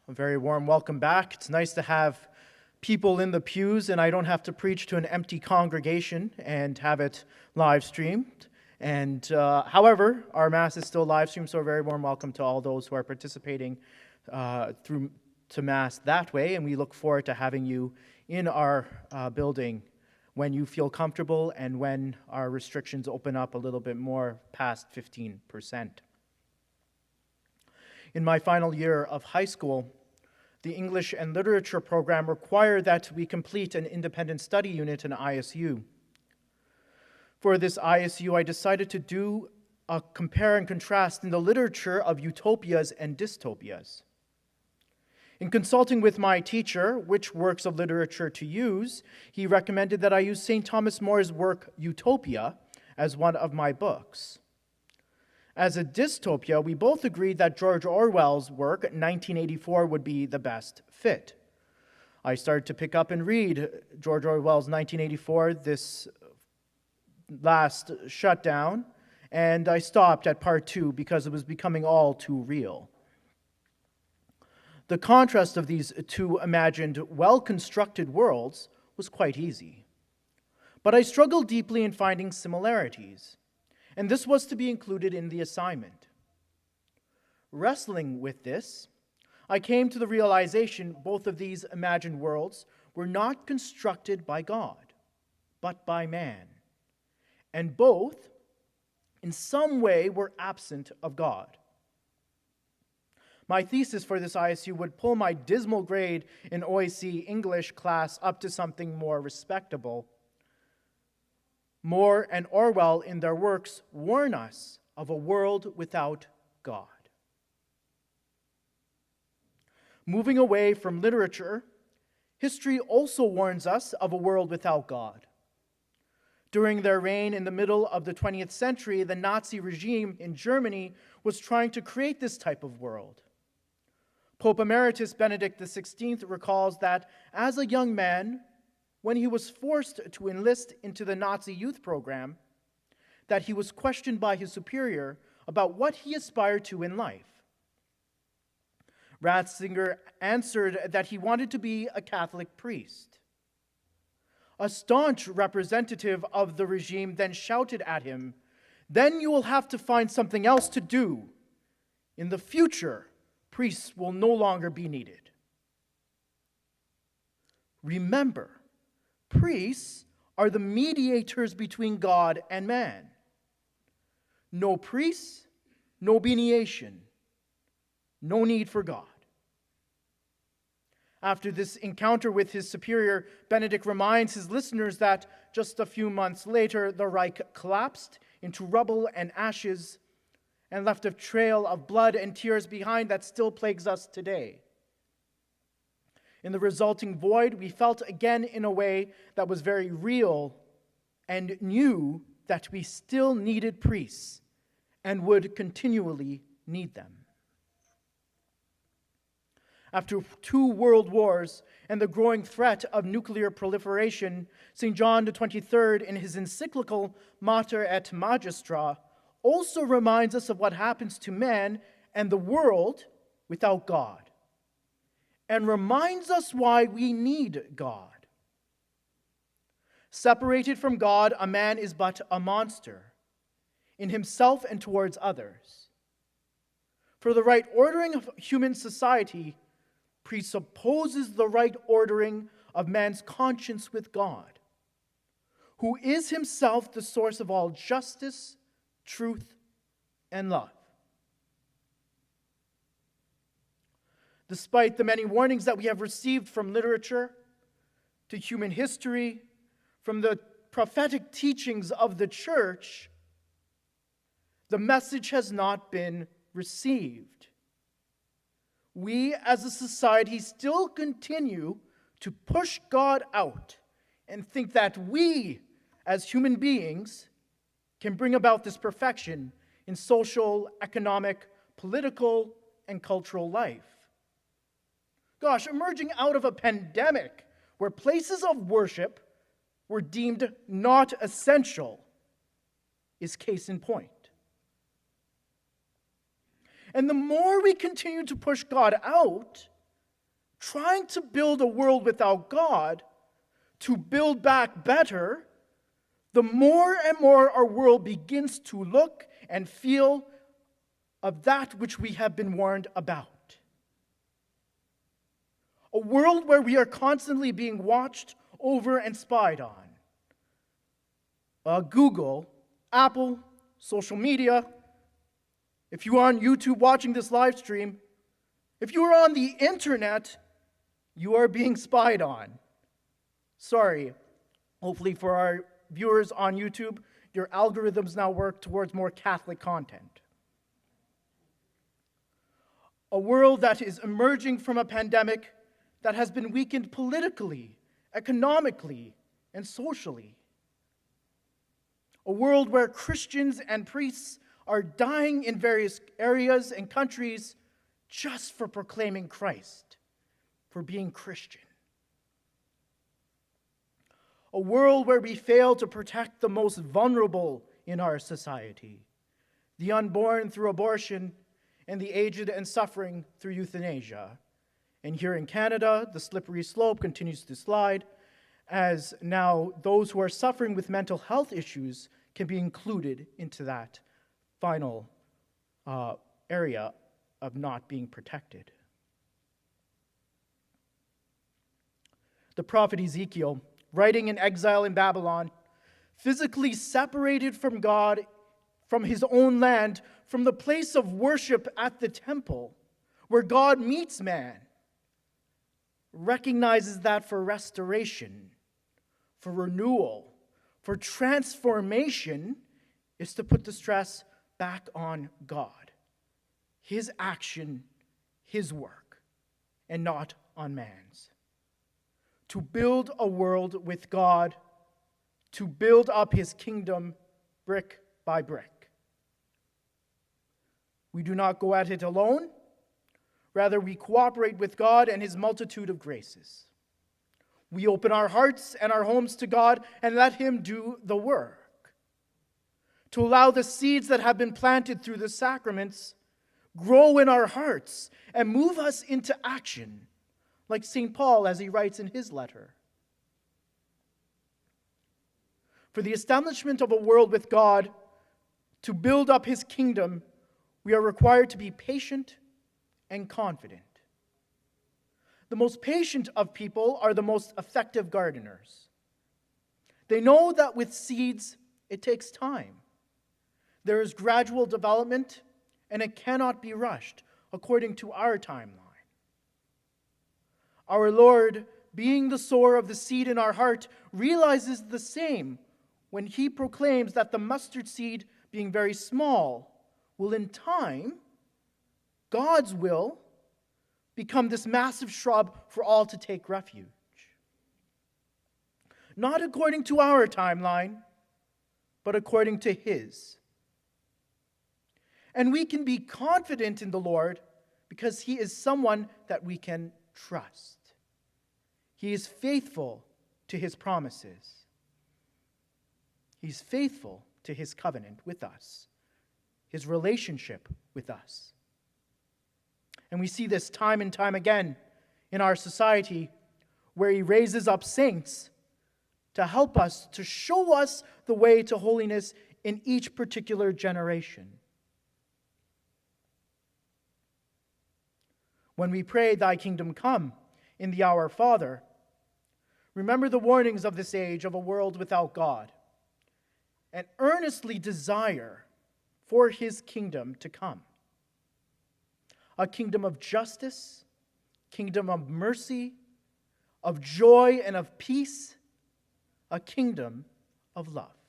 A very warm welcome back. It's nice to have people in the pews, and I don't have to preach to an empty congregation and have it live streamed. However, our Mass is still live streamed, so a very warm welcome to all those who are participating through to Mass that way, and we look forward to having you in our building when you feel comfortable and when our restrictions open up a little bit more past 15%. In my final year of high school, the English and Literature program required that we complete an independent study unit in ISU. For this ISU, I decided to do a compare and contrast in the literature of utopias and dystopias. In consulting with my teacher which works of literature to use, he recommended that I use St. Thomas More's work Utopia as one of my books. As a dystopia, we both agreed that George Orwell's work, 1984, would be the best fit. I started to pick up and read George Orwell's 1984, this last shutdown, and I stopped at part 2 because it was becoming all too real. The contrast of these two imagined, well-constructed worlds was quite easy. But I struggled deeply in finding similarities, and this was to be included in the assignment. Wrestling with this, I came to the realization both of these imagined worlds were not constructed by God, but by man, and both, in some way, were absent of God. My thesis for this ISU would pull my dismal grade in OAC English class up to something more respectable. More and Orwell in their works warn us of a world without God. Moving away from literature, history also warns us of a world without God. During their reign in the middle of the 20th century, the Nazi regime in Germany was trying to create this type of world. Pope Emeritus Benedict XVI recalls that as a young man, when he was forced to enlist into the Nazi youth program, that he was questioned by his superior about what he aspired to in life. Ratzinger answered that he wanted to be a Catholic priest. A staunch representative of the regime then shouted at him, "Then you will have to find something else to do. In the future, priests will no longer be needed." Remember, priests are the mediators between God and man. No priests, no mediation, no need for God. After this encounter with his superior, Benedict reminds his listeners that just a few months later, the Reich collapsed into rubble and ashes and left a trail of blood and tears behind that still plagues us today. In the resulting void, we felt again in a way that was very real and knew that we still needed priests and would continually need them. After 2 world wars and the growing threat of nuclear proliferation, St. John XXIII, in his encyclical Mater et Magistra, also reminds us of what happens to man and the world without God, and reminds us why we need God. Separated from God, a man is but a monster, in himself and towards others. For the right ordering of human society presupposes the right ordering of man's conscience with God, who is himself the source of all justice, truth, and love. Despite the many warnings that we have received from literature, to human history, from the prophetic teachings of the church, the message has not been received. We as a society still continue to push God out and think that we as human beings can bring about this perfection in social, economic, political, and cultural life. Gosh, emerging out of a pandemic where places of worship were deemed not essential is case in point. And the more we continue to push God out, trying to build a world without God, to build back better, the more and more our world begins to look and feel of that which we have been warned about. A world where we are constantly being watched over and spied on. Google, Apple, social media. If you are on YouTube watching this live stream, if you are on the internet, you are being spied on. Sorry. Hopefully for our viewers on YouTube, your algorithms now work towards more Catholic content. A world that is emerging from a pandemic that has been weakened politically, economically, and socially. A world where Christians and priests are dying in various areas and countries just for proclaiming Christ, for being Christian. A world where we fail to protect the most vulnerable in our society, the unborn through abortion, and the aged and suffering through euthanasia. And here in Canada, the slippery slope continues to slide, as now those who are suffering with mental health issues can be included into that final area of not being protected. The prophet Ezekiel, writing in exile in Babylon, physically separated from God, from his own land, from the place of worship at the temple, where God meets man, recognizes that for restoration, for renewal, for transformation, is to put the stress back on God, his action, his work, and not on man's. To build a world with God, to build up his kingdom brick by brick. We do not go at it alone. Rather, we cooperate with God and his multitude of graces. We open our hearts and our homes to God and let him do the work. To allow the seeds that have been planted through the sacraments grow in our hearts and move us into action, like St. Paul as he writes in his letter. For the establishment of a world with God, to build up his kingdom, we are required to be patient and confident. The most patient of people are the most effective gardeners. They know that with seeds, it takes time. There is gradual development, and it cannot be rushed according to our timeline. Our Lord, being the sower of the seed in our heart, realizes the same when he proclaims that the mustard seed, being very small, will in time, God's will, become this massive shrub for all to take refuge. Not according to our timeline, but according to his. And we can be confident in the Lord because he is someone that we can trust. He is faithful to his promises. He's faithful to his covenant with us, his relationship with us. And we see this time and time again in our society, where he raises up saints to help us, to show us the way to holiness in each particular generation. When we pray, "Thy kingdom come," in the Our Father, remember the warnings of this age of a world without God, and earnestly desire for his kingdom to come. A kingdom of justice, kingdom of mercy, of joy and of peace, a kingdom of love.